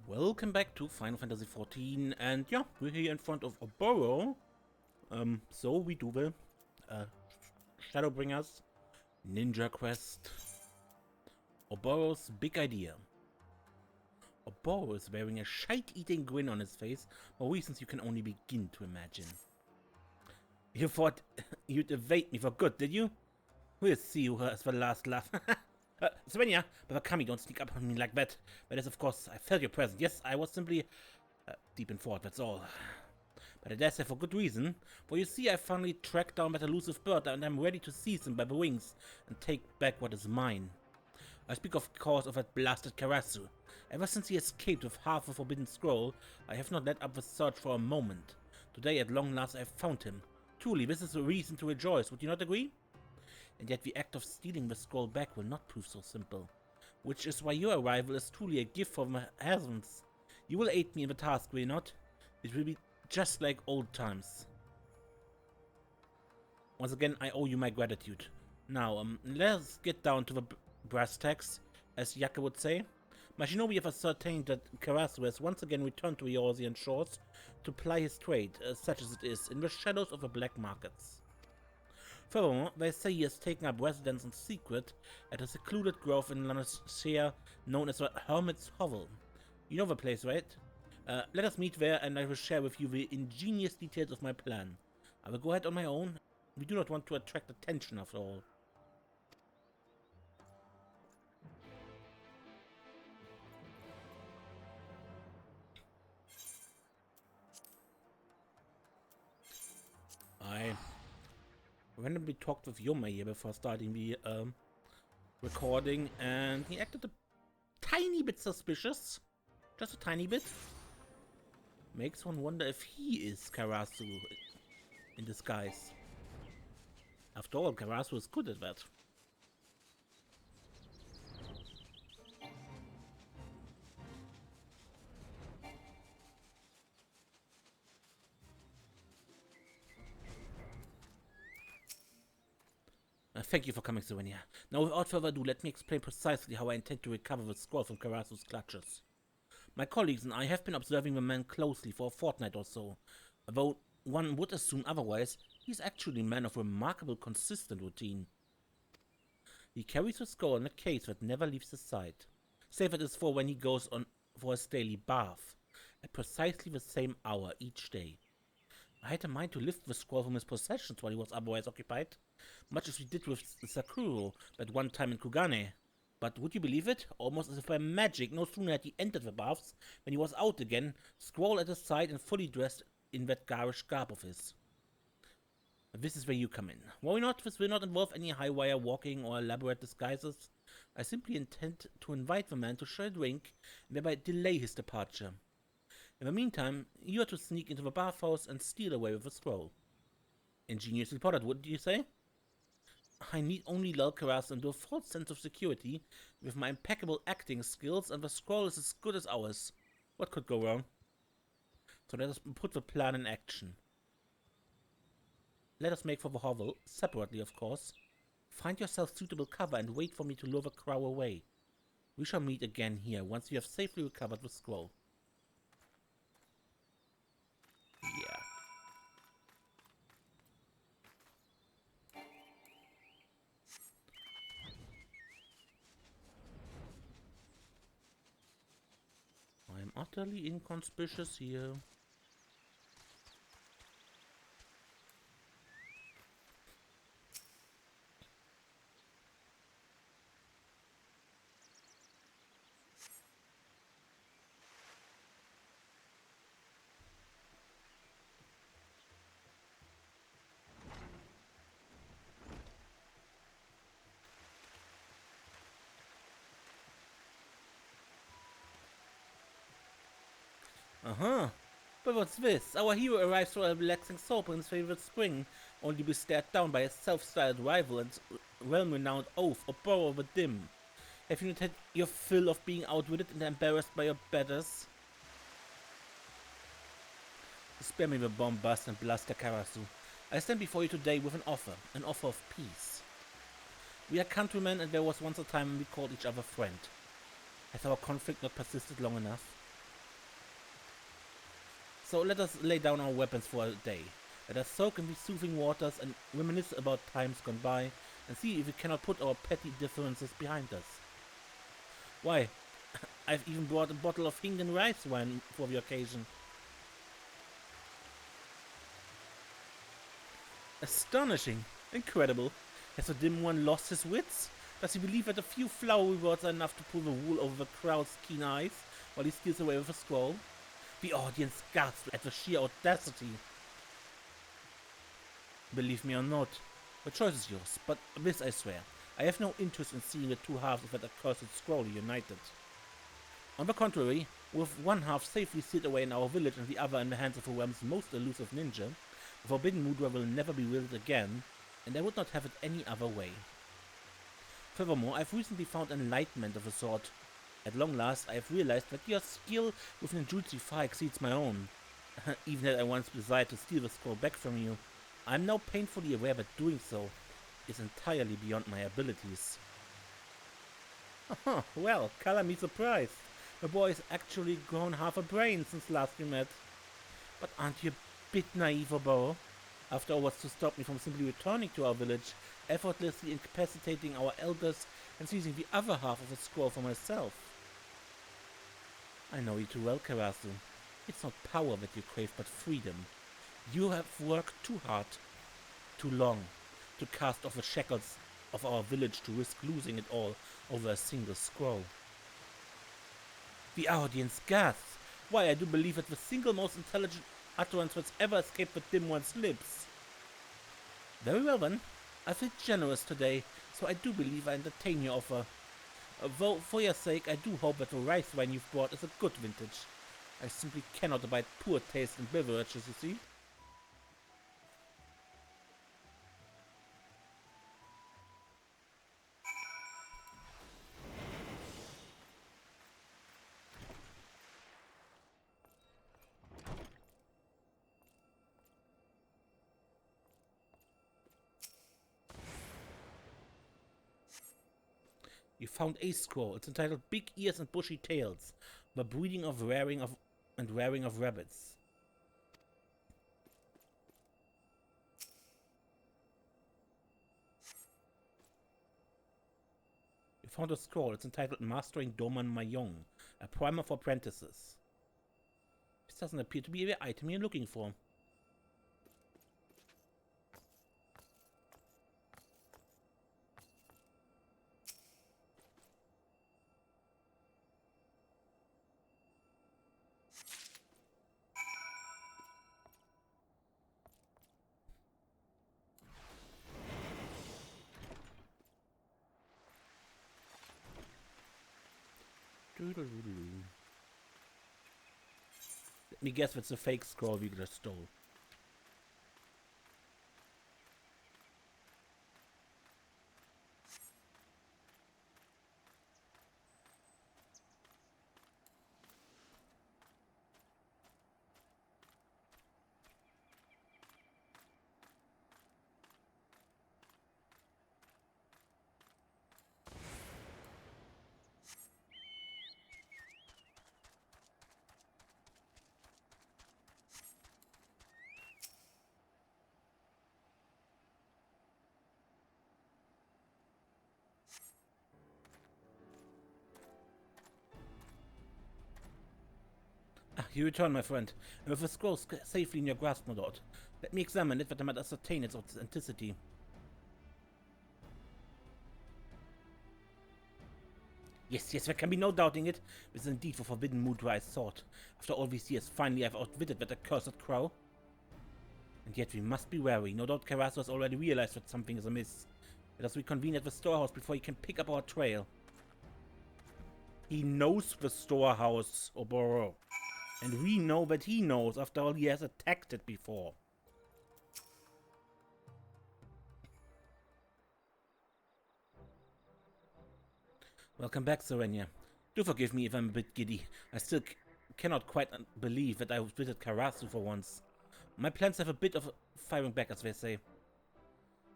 Welcome back to Final Fantasy XIV, and yeah, we're here in front of Oboro. So we do the Shadowbringers Ninja Quest. Oboro's big idea. Oboro is wearing a shite-eating grin on his face for reasons you can only begin to imagine. You thought you'd evade me for good, did you? We'll see who has the last laugh. Svenja, but Kami, don't sneak up on me like that. But as of course, I felt your presence. Yes, I was simply deep in thought, that's all. But I dare say for good reason. For you see, I finally tracked down that elusive bird, and I'm ready to seize him by the wings and take back what is mine. I speak, of course, of that blasted Karasu. Ever since he escaped with half a forbidden scroll, I have not let up the search for a moment. Today, at long last, I have found him. Truly, this is a reason to rejoice, would you not agree? And yet the act of stealing the scroll back will not prove so simple. Which is why your arrival is truly a gift from the heavens. You will aid me in the task, will you not? It will be just like old times. Once again, I owe you my gratitude. Now, let's get down to the brass tacks, as Yaka would say. My shinobi have ascertained that Karasu has once again returned to the Eorzean shores to ply his trade, such as it is, in the shadows of the black markets. Furthermore, they say he has taken up residence in secret at a secluded grove in Lanacea known as the Hermit's Hovel. You know the place, right? Let us meet there and I will share with you the ingenious details of my plan. I will go ahead on my own. We do not want to attract attention after all. I randomly talked with Yoma here before starting the recording, and he acted a tiny bit suspicious. Just a tiny bit. Makes one wonder if he is Karasu in disguise. After all, Karasu is good at that. Thank you for coming, Svenja. Now, without further ado, let me explain precisely how I intend to recover the scroll from Karasu's clutches. My colleagues and I have been observing the man closely for a fortnight or so. Though one would assume otherwise, he is actually a man of remarkable consistent routine. He carries the scroll in a case that never leaves his side, save it is for when he goes on for his daily bath, at precisely the same hour each day. I had a mind to lift the scroll from his possessions while he was otherwise occupied, much as we did with Sakuro that one time in Kugane. But would you believe it? Almost as if by magic, no sooner had he entered the baths than he was out again, scroll at his side and fully dressed in that garish garb of his. This is where you come in. Worry not, this will not involve any high-wire walking or elaborate disguises. I simply intend to invite the man to share a drink and thereby delay his departure. In the meantime, you are to sneak into the bathhouse and steal away with the scroll. Ingeniously plotted, wouldn't you say? I need only lull Karasu into a false sense of security with my impeccable acting skills, and the scroll is as good as ours. What could go wrong? So let us put the plan in action. Let us make for the hovel, separately of course. Find yourself suitable cover and wait for me to lure the crow away. We shall meet again here once you have safely recovered the scroll. Yeah. I am utterly inconspicuous here. But what's this? Our hero arrives for a relaxing soap in his favorite spring, only to be stared down by his self-styled rival and realm-renowned oaf, Oboro the Dim. Have you not had your fill of being outwitted and embarrassed by your betters? Spare me the bombast and bluster, Karasu. I stand before you today with an offer of peace. We are countrymen, and there was once a time when we called each other friend. Has our conflict not persisted long enough? So let us lay down our weapons for a day. Let us soak in these soothing waters and reminisce about times gone by, and see if we cannot put our petty differences behind us. Why, I've even brought a bottle of Hingen rice wine for the occasion. Astonishing! Incredible! Has the dim one lost his wits? Does he believe that a few flowery words are enough to pull the wool over the crowd's keen eyes, while he steals away with a scroll? The audience gasped at the sheer audacity. Believe me or not, the choice is yours, but this I swear, I have no interest in seeing the two halves of that accursed scroll united. On the contrary, with one half safely sealed away in our village and the other in the hands of the realm's most elusive ninja, the forbidden mudra will never be wielded again, and I would not have it any other way. Furthermore, I've recently found enlightenment of a sort. At long last, I have realized that your skill with ninjutsu far exceeds my own. Even had I once desired to steal the scroll back from you, I am now painfully aware that doing so is entirely beyond my abilities. Well, color me surprised. The boy has actually grown half a brain since last we met. But aren't you a bit naive, Oboro? After all, what's to stop me from simply returning to our village, effortlessly incapacitating our elders, and seizing the other half of the scroll for myself? I know you too well, Karasu. It's not power that you crave, but freedom. You have worked too hard, too long, to cast off the shackles of our village to risk losing it all over a single scroll. The audience gasps. Why, I do believe that the single most intelligent utterance that's ever escaped the dim one's lips. Very well then, I feel generous today, so I do believe I entertain your offer. Though, for your sake, I do hope that the rice wine you've brought is a good vintage. I simply cannot abide poor taste in beverages, you see. You found a scroll. It's entitled Big Ears and Bushy Tails, the breeding of rearing of rabbits. You found a scroll. It's entitled Mastering Doman Mayong, a primer for apprentices. This doesn't appear to be the item you're looking for. Let me guess that's a fake scroll we just stole. You return, my friend, and with the scroll safely in your grasp, no doubt. Let me examine it that I might ascertain its authenticity. Yes, there can be no doubting it. This is indeed the forbidden mudra I sought. After all these years, finally I've outwitted that accursed crow. And yet we must be wary. No doubt Karasu has already realized that something is amiss. Let us reconvene at the storehouse before he can pick up our trail. He knows the storehouse, Oboro. And we know that he knows, after all he has attacked it before. Welcome back, Serenia. Do forgive me if I'm a bit giddy. I still cannot quite believe that I visited Karasu for once. My plans have a bit of firing back, as they say.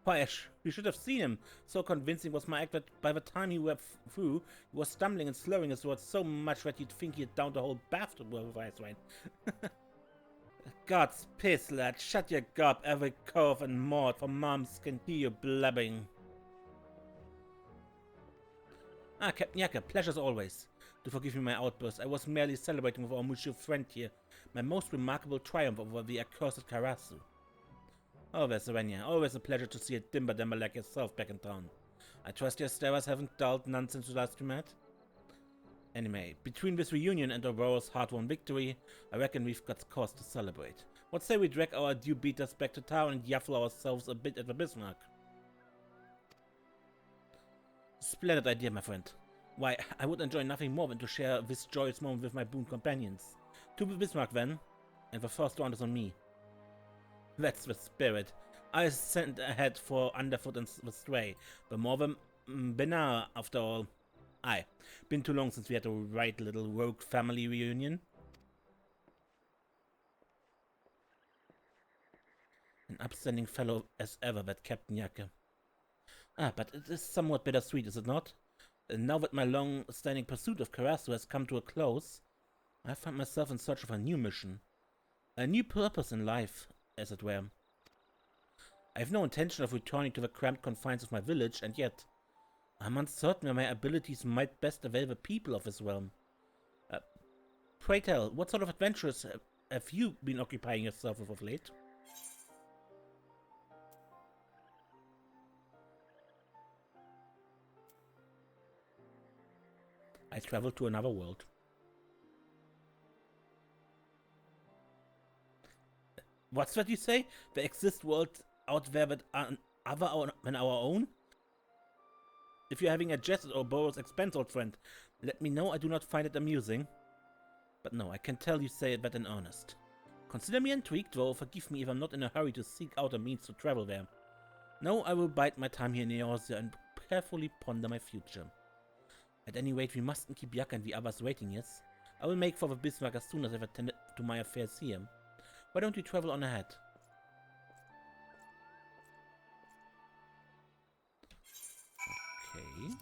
Why, Ash, you should have seen him. So convincing was my act that by the time he went through, he was stumbling and slurring his words so much that you'd think he had downed the whole bathtub with ice wine. God's piss, lad. Shut your gob, every cove and mort, for moms can hear you blabbing. Ah, Captain Yaka, pleasure as always. Do forgive me my outburst. I was merely celebrating with our mutual friend here my most remarkable triumph over the accursed Karasu. Oh, there's Serenia. Always a pleasure to see a dimber-dember like yourself back in town. I trust your starers haven't dulled none since we last met? Anyway, between this reunion and Oboro's hard-won victory, I reckon we've got cause to celebrate. What say we drag our dew beaters back to town and yaffle ourselves a bit at the Bismarck? Splendid idea, my friend. Why, I would enjoy nothing more than to share this joyous moment with my boon companions. To the Bismarck then, and the first round is on me. That's the spirit. I sent ahead for Underfoot and the Stray, but more than Benar after all. Aye, been too long since we had a right little rogue family reunion. An upstanding fellow as ever, that Captain Yaka. Ah, but it is somewhat bittersweet, is it not? And now that my long-standing pursuit of Karasu has come to a close, I find myself in search of a new mission. A new purpose in life, as it were. I have no intention of returning to the cramped confines of my village, and yet I'm uncertain where my abilities might best avail the people of this realm. Pray tell, what sort of adventures have you been occupying yourself with of late? I traveled to another world. What's that you say? There exist worlds out there that are other than our own? If you're having a jest at Oboro's expense, old friend, let me know. I do not find it amusing. But no, I can tell you say that in earnest. Consider me intrigued, though forgive me if I'm not in a hurry to seek out a means to travel there. No, I will bide my time here in Eorzea and carefully ponder my future. At any rate, we mustn't keep Yaka and the others waiting, yes? I will make for the Bismarck as soon as I've attended to my affairs here. Why don't you travel on ahead? Okay.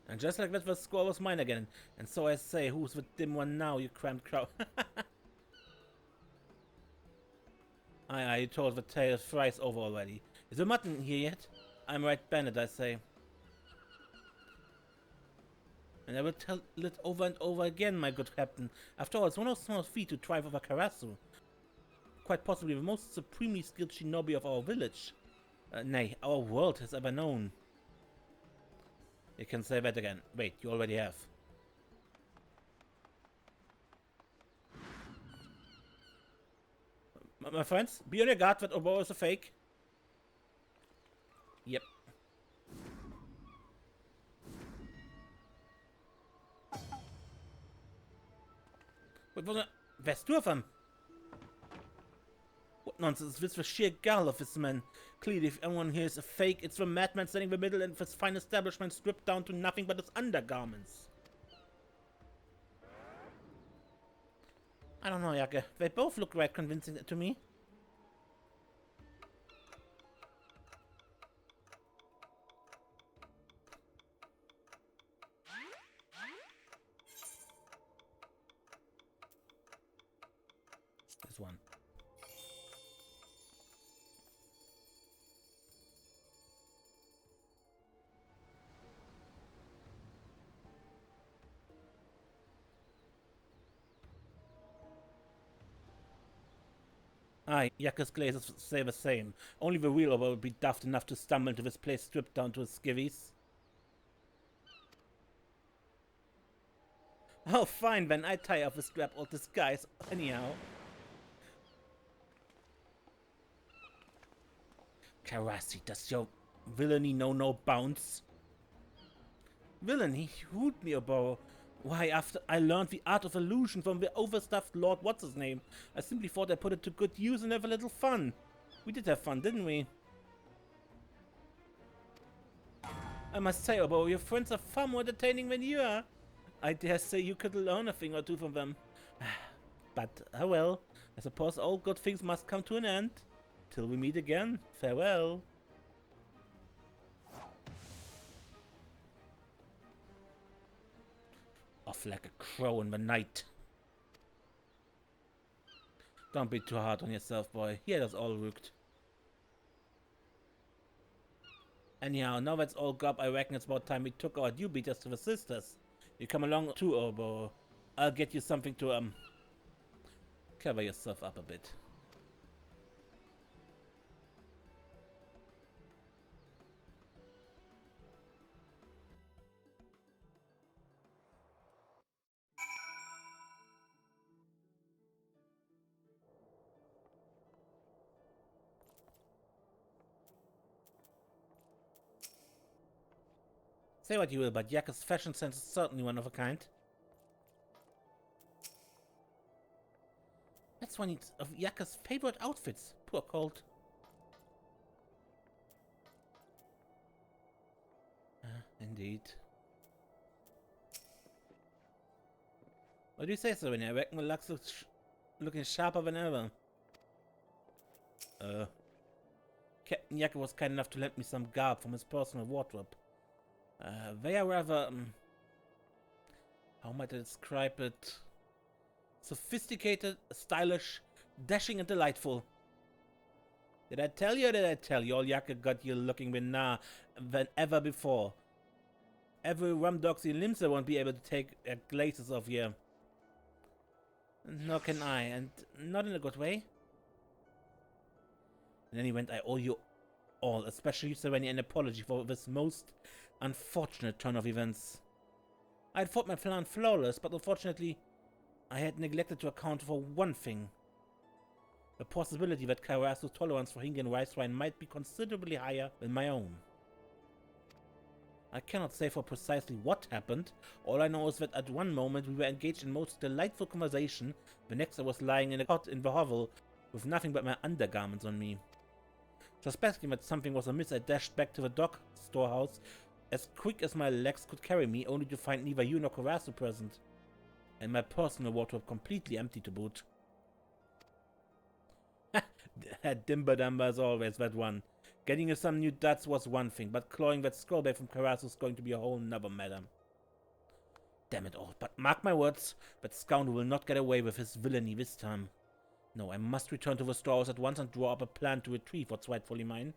And just like that, the score was mine again. And so I say, who's the dim one now, you cramped crowd? Aye, you told the tale thrice over already. Is the mutton here yet? I'm right, Bennett, I say. And I will tell it over and over again, my good captain. After all, it's one of small feat to triumph over Karasu. Quite possibly the most supremely skilled shinobi of our village. Nay, our world has ever known. You can say that again. Wait, you already have. My friends, be on your guard that Oboro is a fake. Yep. Where's two of them? What nonsense is this for sheer gall of this man? Clearly, if anyone here is a fake, it's the madman standing in the middle and his fine establishment stripped down to nothing but his undergarments. I don't know, Yaka. They both look right convincing to me. There's one. Aye, Yaka's glazes say the same. Only the real Oboro would be daft enough to stumble into this place stripped down to his skivvies. Oh, fine then, I tie off the strap old disguise anyhow. Karasu, does your villainy know no bounds? Villainy? Hoot me, Oboro. Why, after I learned the art of illusion from the overstuffed Lord What's-His-Name, I simply thought I put it to good use and have a little fun. We did have fun, didn't we? I must say, Oboro, your friends are far more entertaining than you are. I dare say you could learn a thing or two from them. But, oh well, I suppose all good things must come to an end. Till we meet again, farewell. Off like a crow in the night. Don't be too hard on yourself, boy. Here that's all rooked. Anyhow, now that's all gone, I reckon it's about time we took our new beaters to the sisters. You come along too, Oboro. I'll get you something to, cover yourself up a bit. Say what you will, but Yakka's fashion sense is certainly one of a kind. That's one of Yakka's favorite outfits. Poor Colt. Indeed. What do you say, Serena? I reckon the Lux looks looking sharper than ever. Captain Yakka was kind enough to lend me some garb from his personal wardrobe. They are rather, how might I describe it? Sophisticated, stylish, dashing and delightful. Did I tell you or did I tell you all Yakka got you looking better than ever before? Every rumdoxy limser won't be able to take glasses off you. Nor can I, and not in a good way. In any event, I owe you all, especially Serenia, an apology for this most unfortunate turn of events. I had thought my plan flawless, but unfortunately, I had neglected to account for one thing. The possibility that Karasu's tolerance for Hinge and rice wine might be considerably higher than my own. I cannot say for precisely what happened. All I know is that at one moment we were engaged in most delightful conversation, the next I was lying in a cot in the hovel with nothing but my undergarments on me. Suspecting that something was amiss, I dashed back to the dock storehouse as quick as my legs could carry me, only to find neither you nor Karasu present, and my personal wardrobe completely empty to boot. That Dimba Dumba is always that one. Getting you some new duds was one thing, but clawing that skull back from Karasu is going to be a whole nother matter. Damn it all, but mark my words, that scoundrel will not get away with his villainy this time. No, I must return to the storehouse at once and draw up a plan to retrieve what's rightfully mine.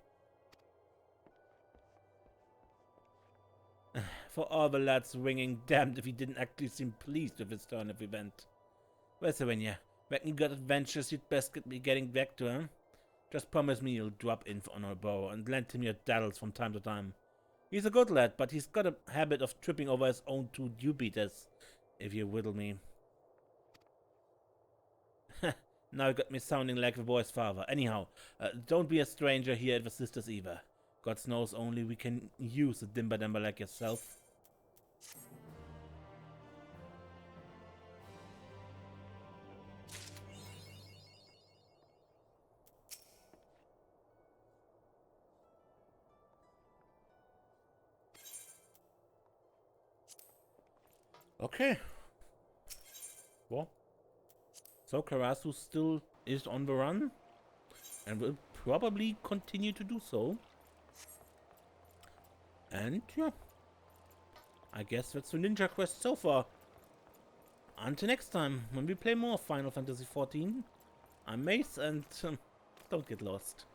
For all the lads ringing, damned if he didn't actually seem pleased with his turn of event. Well, Serenia, reckon you got adventures you'd best be getting back to, huh? Just promise me you'll drop in on Oboro and lend him your daddles from time to time. He's a good lad, but he's got a habit of tripping over his own two dew-beaters, if you whittle me. Now you got me sounding like the boy's father. Anyhow, don't be a stranger here at the sisters either. God knows only we can use a Dimba Dumba like yourself. Okay. Well, so Karasu still is on the run and will probably continue to do so. And yeah, I guess that's the Ninja Quest so far. Until next time, when we play more Final Fantasy XIV, I'm Mace and don't get lost.